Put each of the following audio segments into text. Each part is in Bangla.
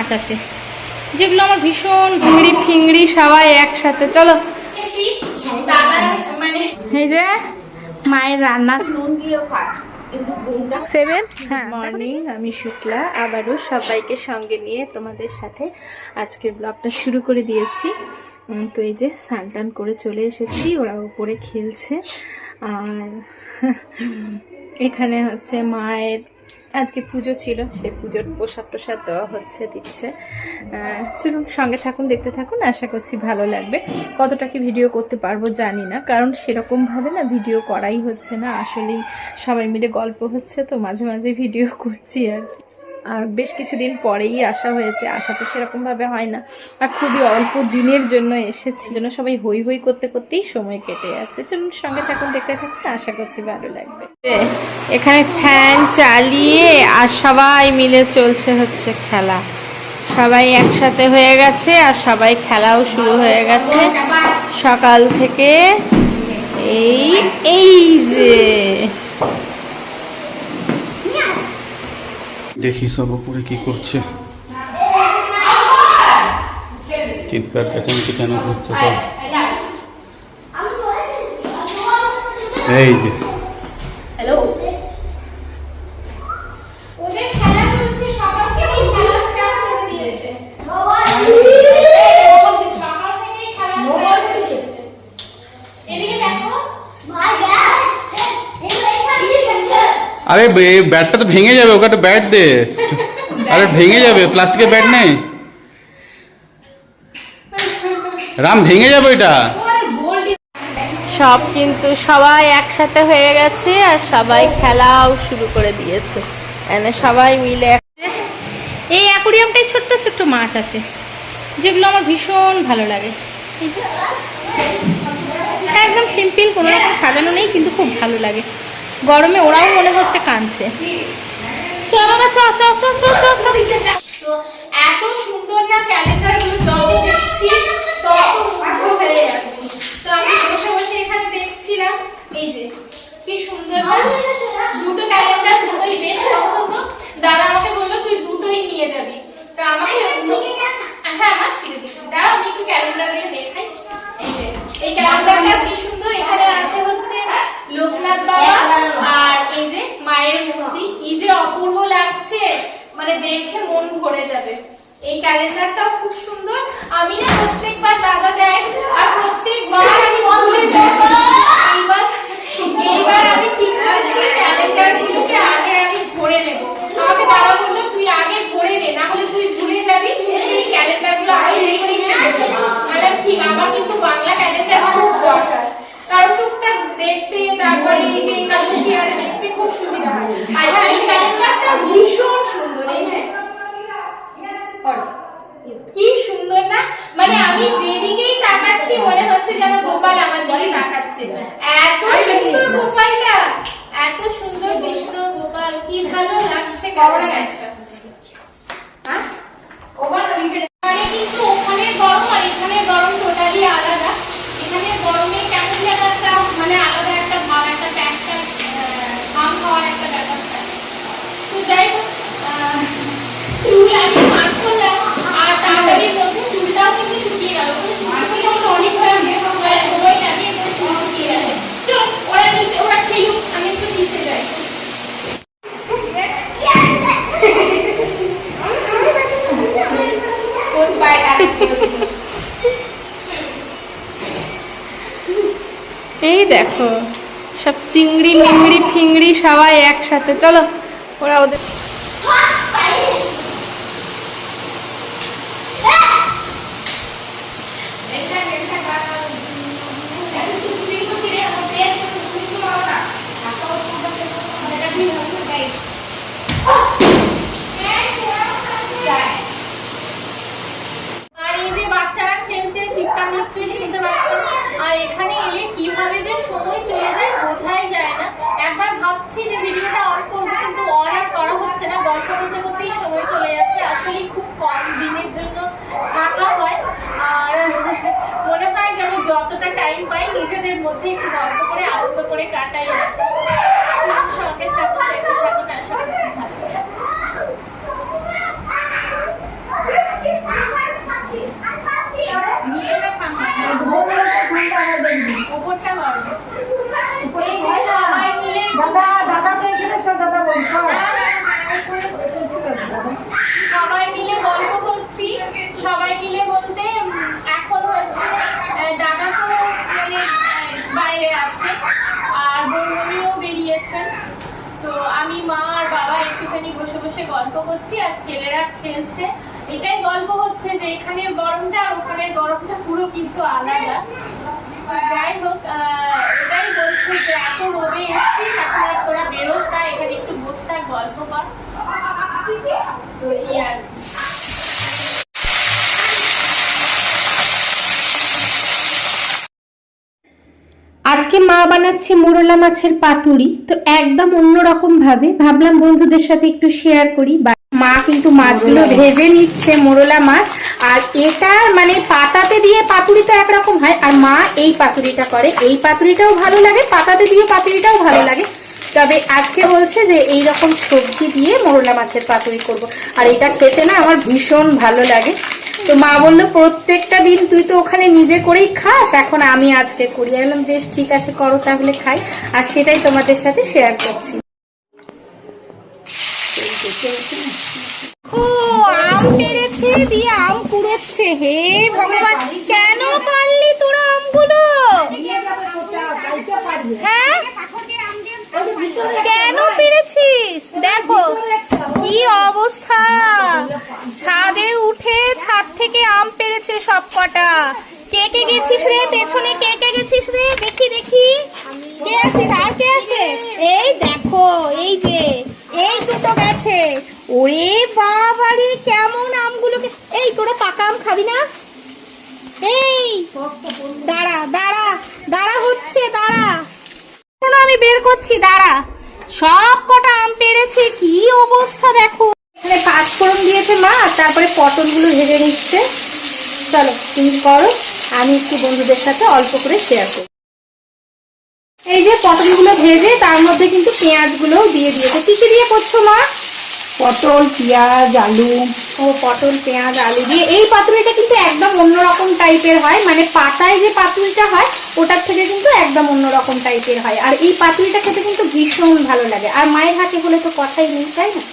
মাছ আছে যেগুলো আমার ভীষণ ফিংড়ি ফিংড়ি সবাই একসাথে। চলো এই যে মায়ের রান্না। মর্নিং, আমি শুক্লা আবারও সবাইকে সঙ্গে নিয়ে তোমাদের সাথে আজকের ব্লগটা শুরু করে দিয়েছি। তো এই যে স্নান টান করে চলে এসেছি, ওরা উপরে খেলছে। আর এখানে হচ্ছে মায়ের আজকে পুজো ছিল, সেই পুজোর প্রসাদ টোসাদ দেওয়া হচ্ছে, দিচ্ছে। চলুন সঙ্গে থাকুন, দেখতে থাকুন, আশা করছি ভালো লাগবে। কতটা কি ভিডিও করতে পারবো জানি না, কারণ সেরকমভাবে না ভিডিও করাই হচ্ছে না। আসলেই সবাই মিলে গল্প হচ্ছে, তো মাঝে মাঝে ভিডিও করছি আর কি। আর বেশ কিছুদিন পরেই আসা হয়েছে, আসা তো সেরকমভাবে হয় না, আর খুবই অল্প দিনের জন্য এসেছি, জন্য সবাই হই হই করতে করতেই সময় কেটে যাচ্ছে। চলুন সঙ্গে থাকুন, দেখতে থাকুন, আশা করছি ভালো লাগবে। এখানে ফ্যান চালিয়ে আর সবাই মিলে চলছে হচ্ছে খেলা, সবাই একসাথে হয়ে গেছে আর সবাই খেলাও শুরু হয়ে গেছে সকাল থেকে। এই যে দেখি সব উপরে কি করছে, চিৎকার চেঁচামেচি কেন করছে সব। এই যে আরে ব্যাটটা তো ভেঙে যাবে, ওকে একটা ব্যাট দে। আরে ভেঙে যাবে, প্লাস্টিকের ব্যাট নেই রাম, ভেঙে যাবে এটা। সব কিন্তু সবাই একসাথে হয়ে গেছে আর সবাই খেলাও শুরু করে দিয়েছে, মানে সবাই মিলে। এই অ্যাকুরিয়ামটাই ছোট্ট ছোট্ট মাছ আছে যেগুলো আমার ভীষণ ভালো লাগে। একদম সিম্পল, কোনো রকম সাজানো নেই, কিন্তু খুব ভালো লাগে। গরমে ওরাও মনে হচ্ছে কাঁদছে। চল বাবা, চ চ চ চ চ চ। তো এত সুন্দর না ক্যালেন্ডারগুলো, যত দেখছি তত মুগ্ধ হয়ে যাচ্ছি। তো আমি বসে বসে এখানে দেখছিলাম, এই যে কি সুন্দর না দুটো ক্যালেন্ডার, দুটোই বেশ পছন্দ। দাদা আমাকে বললো তুই দুটোই নিয়ে যাবি, তা আমাকে হ্যাঁ আমার ছিঁড়ে দিচ্ছি। দাঁড়া আমি একটু ক্যালেন্ডারগুলো দেখাই। এই যে এই ক্যালেন্ডারটা কি সুন্দর, এখানে আছে হচ্ছে লোকনাথ বাবা আর এই যে মায়ের মূর্তি, কি যে অপূর্ব লাগছে, মানে দেখে মন ভরে যাবে। এই ক্যালেন্ডারটাও খুব সুন্দর। আমি না প্রত্যেকবার দাদা দেয় আর প্রত্যেকবার আমি ভুলে যাই। এইবার আমি ঠিক করছি ক্যালেন্ডারগুলোকে আগে আমি ভরে নেব। আমাকে দাদা বললো তুই আগে ভরে নে, না হলে তুই ভুলে যাবি, এই ক্যালেন্ডারগুলো আগে রেখে নিয়ে আসবি। মানে ঠিক, আমার কিন্তু বাংলা ক্যালেন্ডার খুব দরকার, কারণ টুকটাক দেখতে, তারপরে এই যে একাদশী আর দেখতে খুব সুবিধা হয়। আর এই ক্যালেন্ডারটা ভীষণ সুন্দর, এই যে কি সুন্দর না, মানে আমি যেদিকেই তাকাচ্ছি মনে হচ্ছে যেন গোপাল আমার দিকে তাকাচ্ছে। এত সুন্দর গোপালটা, এত সুন্দর কৃষ্ণ গোপাল, কি ভালো লাগছে ক্যালেন্ডারটা। মানে কিন্তু ওখানে গরম আর এখানে গরম টোটালি আলাদা। এখানে গরমে কেমন যেন একটা মানে আলাদা একটা ভাব, একটা প্যাচ প্যাচ ঘাম খাওয়ার একটা ব্যাপার থাকে। তো যাই হোক, চুল আমি স্নান করলাম আর তাড়াতাড়ির মধ্যে চুলটাও কিন্তু শুকিয়ে গেল। অনেক সময় লাগে, চুল শুকিয়ে গেছে। চল ওরা নিচে, ওরা খেলুক, আমি একটু নিচে যাই। এই দেখো সব চিংড়ি মিংড়ি ফিংড়ি সবাই একসাথে। চলো ওরা ওদের আর এখানে এলে কিভাবে যে সময় চলে যায় বোঝাই যায় না। একবার ভাবছি যে ভিডিওটা অন করবো, কিন্তু অন আর করা হচ্ছে না, গল্প করতে করতেই সময় চলে যাচ্ছে। আসলে খুব কম দিনের জন্য থাকা হয়, আর মনে হয় যেন যতটা টাইম পাই নিজেদের মধ্যে একটু গল্প করে আনন্দ করে কাটাই। সঙ্গে থাকুন, আশা করছি ভালো। ওপরটা করবে। এই যে সবাই মিলে সবাই মিলে গল্প করছি। সবাই মিলে বলতে এখন হচ্ছে দাদা তো মানে বাইরে আছে আর বৌমনিও বেরিয়েছেন, তো আমি মা আর বাবা একটুখানি বসে বসে গল্প করছি আর ছেলেরা খেলছে। এটাই গল্প হচ্ছে যে এখানের গরমটা আর ওখানের গরমটা পুরো কিন্তু আলাদা। যাই হোক, এটাই বলছি যে এত রোদে এসছিস, এখন আর তোরা বেরোস না, এখানে একটু বসে থাক, গল্প কর। তো এই আর আজকে মা বানাচ্ছে মোরলা মাছের পাতুরি, তো একদম অন্যরকম ভাবে ভাবলাম বন্ধুদের সাথে একটু শেয়ার করি। মা কিন্তু মাছগুলো ভেজে নিচ্ছে, মোরলা মাছ। আর এটা মানে পাতাতে দিয়ে পাতুরি তো একরকম হয়, আর মা এই পাতুরিটা করে। এই পাতুরিটাও ভালো লাগে, পাতাতে দিয়ে পাতুরিটাও ভালো লাগে, তবে আজকে বলছে যে এই রকম সবজি দিয়ে মোরলা মাছের পাতুরি করব। আর এটা খেতে না আমার ভীষণ ভালো লাগে। তো মা বললো প্রত্যেকটা দিন তুই তো ওখানে নিজে করেই খাস, এখন আমি আজকে করি। আমি বললাম বেশ ঠিক আছে, করো তাহলে খাই। আর সেটাই তোমাদের সাথে শেয়ার করছি। ও আম পেড়েছে, দিয়ে আম কুড়োচ্ছে। হে ভগবান, কেন পারলি তোরা আমগুলো? হ্যাঁ, কেন পেরেছিস? দেখো কি অবস্থা, ছাদে উঠে ছাদ থেকে আম পেরেছে সব কটা। কে কে গেছিস রে পেছনে? কে কে গেছিস রে? দেখি দেখি কে আছে, আর কে আছে? এই দেখো, এই যে এই দুটো গেছে। ওরে বাবারে, কেমন আমগুলোকে। এই তোরা পাকা আম খাবি না? এই দাঁড়া দাঁড়া দাঁড়া, হচ্ছে দাঁড়া, আমি বের করছি, দাঁড়া। সব কটা আম পেরেছে, কি অবস্থা দেখো। এখানে পাঁচফোড়ন দিয়েছে মা, তারপরে পটলগুলো ভেজে নিচ্ছে। চলো তুমি করো, আমি একটু বন্ধুদের সাথে অল্প করে শেয়ার করি। এই যে পটলগুলো ভেজে তার মধ্যে কিন্তু পেঁয়াজগুলোও দিয়ে দিয়েছে। কি কি দিয়ে করছো মা? পটল, পেঁয়াজ, আলু। ও পটল, পেঁয়াজ, আলু দিয়ে। এই পাতুরিটা কিন্তু একদম অন্যরকম টাইপের হয়, মানে পাতায় যে পাতুরিটা হয় ওটার থেকে কিন্তু একদম অন্যরকম টাইপের হয়। আর এই পাতুরিটা খেতে কিন্তু ভীষণ ভালো লাগে, আর মায়ের হাতে হলে তো কথাই নেই, তাই না?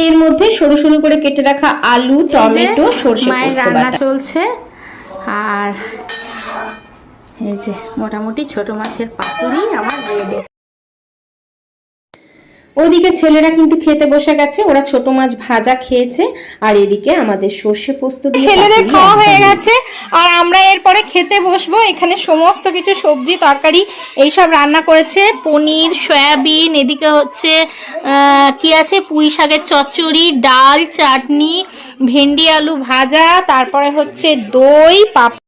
এর মধ্যে সরু সরু করে কেটে রাখা আলু, টমেটো, সরষে মায়ের পোস্ত রান্না বাটা চলছে। আর এই যে মোটামুটি ছোট মাছের পাতুরি আমার রেডি। ওদিকে ছেলেরা কিন্তু খেতে বসে গেছে, ওরা ছোট মাছ ভাজা খেয়েছে, আর এদিকে আমাদের সর্ষে পোস্ত দিয়ে ছেলেদের পাতুরি খাওয়া হয়ে একদম গেছে, আর আমরা এরপরে খেতে বসবো। এখানে সমস্ত কিছু সবজি তরকারি এইসব রান্না করেছে, পনির, সয়াবিন, এদিকে হচ্ছে কি আছে, পুঁই শাকের চচ্চড়ি, ডাল, চাটনি, ভেন্ডি আলু ভাজা, তারপরে হচ্ছে দই, পাপড়।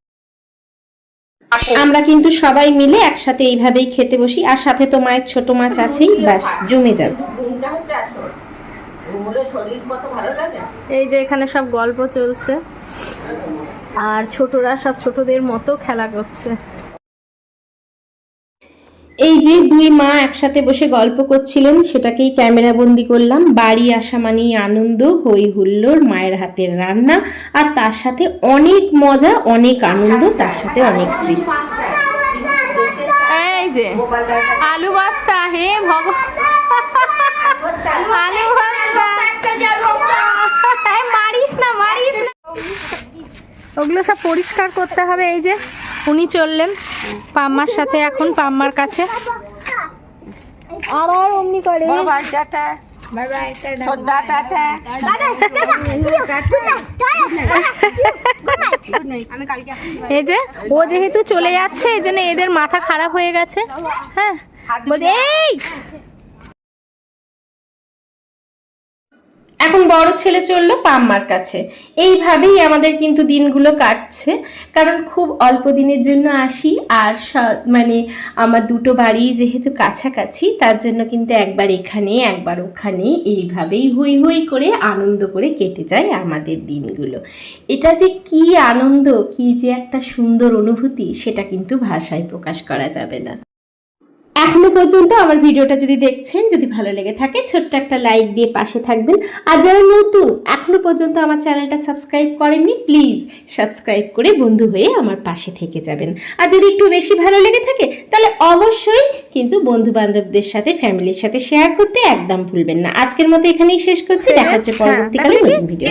আমরা কিন্তু সবাই মিলে একসাথে এইভাবেই খেতে বসি, আর সাথে তো মায়ের ছোট মাছ আছেই, ব্যাস জমে যাবে। এই যে এখানে সব গল্প চলছে, আর ছোটরা সব ছোটদের মতো খেলা করছে। এই যে দুই মা একসাথে বসে গল্প করছিলেন, সেটাকেই ক্যামেরা বন্দি করলাম। বাড়ি আসা মানেই আনন্দ, হই হুল্লোড়, মায়ের হাতের রান্না, আর তার সাথে অনেক মজা, অনেক আনন্দ, তার সাথে অনেক স্মৃতি। এই যে আলু বস্তা, হে ভগবান, আলু বস্তা, মারিস না মারিস না, ওগুলো সব পরিষ্কার করতে হবে। এই যে উনি চললেন পাম্মার সাথে, এখন পাম্মার কাছে আবার অমনি করে। এই যে ও যেহেতু চলে যাচ্ছে, এই জন্য এদের মাথা খারাপ হয়ে গেছে। হ্যাঁ বলছে এই এখন বড় ছেলে চললো পাম্মার কাছে। এইভাবেই আমাদের কিন্তু দিনগুলো কাটছে, কারণ খুব অল্প দিনের জন্য আসি, আর মানে আমার দুটো বাড়ি যেহেতু কাছাকাছি, তার জন্য কিন্তু একবার এখানে একবার ওখানে, এইভাবেই হই হই করে আনন্দ করে কেটে যায় আমাদের দিনগুলো। এটা যে কি আনন্দ, কি যে একটা সুন্দর অনুভূতি, সেটা কিন্তু ভাষায় প্রকাশ করা যাবে না। এখনো পর্যন্ত আমার ভিডিওটা যদি দেখছেন, যদি ভালো লেগে থাকে ছোট্ট একটা লাইক দিয়ে পাশে থাকবেন। আর যারা নতুন এখনো পর্যন্ত আমার চ্যানেলটা সাবস্ক্রাইব করেননি, প্লিজ সাবস্ক্রাইব করে বন্ধু হয়ে আমার পাশে থেকে যাবেন। আর যদি একটু বেশি ভালো লেগে থাকে তাহলে অবশ্যই কিন্তু বন্ধু বান্ধবদের সাথে, ফ্যামিলির সাথে শেয়ার করতে একদম ভুলবেন না। আজকের মতো এখানেই শেষ করছি, দেখা হচ্ছে পরবর্তীকালে নতুন ভিডিও।